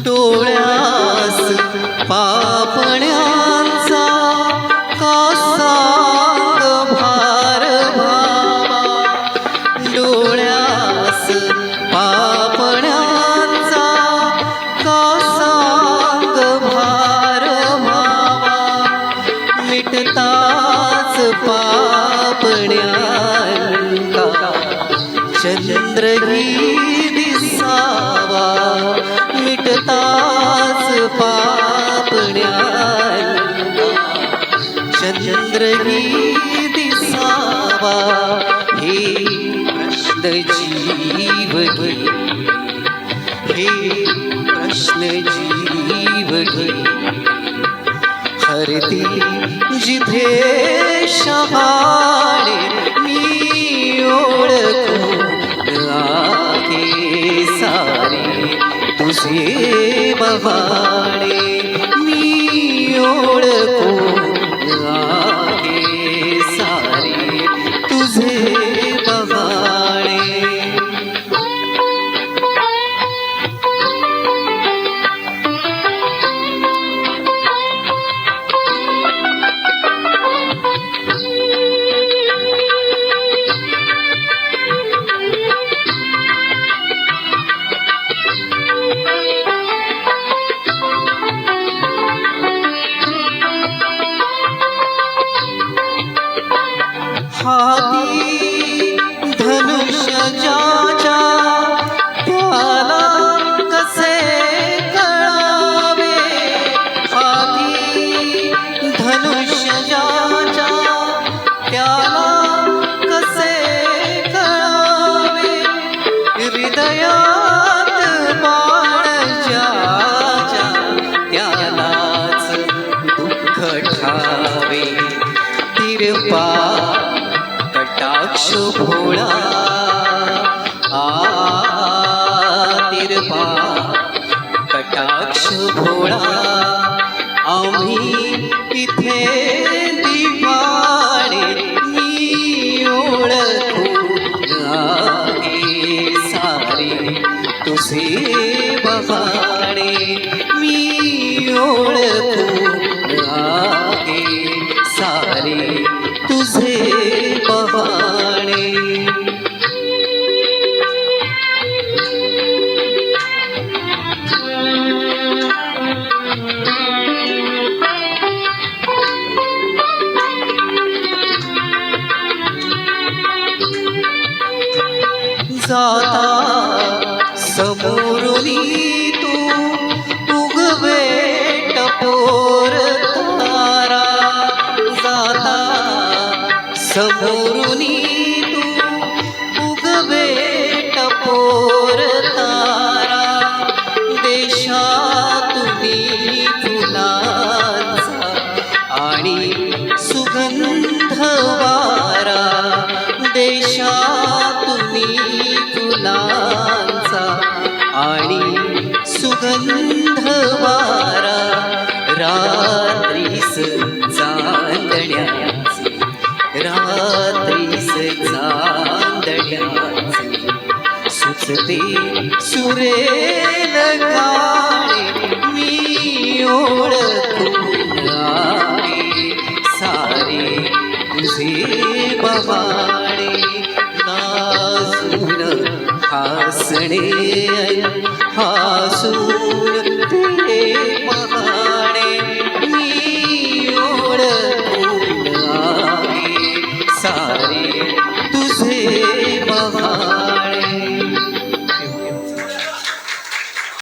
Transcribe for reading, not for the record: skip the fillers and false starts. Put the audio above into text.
डोळ्यास पापण्यांचा कसा भार भावा, डोळ्यास पापण्यांचा कसा भार भावा, मिटताच पापण्यांका चंद्रही दिसावा, मिटताच पापण्यांका चंद्रही दिसावा, हे प्रश्न जीव घे, हे प्रश्न जीव घे, हरती जिथे शहाणे मी ओळखून आहे सारे तुझे बहाणे, मी ओळखून आहे सारे तुझे बहाणे. हाती धनुष्य ज्याच्या त्याला कसे कळावे, हाती धनुष्य ज्याच्या त्याला कसे कळावे, हृदयात बाण ज्याच्या त्यालाच दुःख ठावे, तिरपा कटाक्ष भोळा तिरपा कटाक्ष भोळा, आम्ही इथे दिवाणे मी ओळखून आहे सारे तुझे बहाणे, मी ओळखून आहे सारे तुझे बहाणे. जाता समोरुनी तू उगवे टपो रचते सुरेल गाणे मी ओळखून आहे सारे तुझे बहाणे नाचून हसणे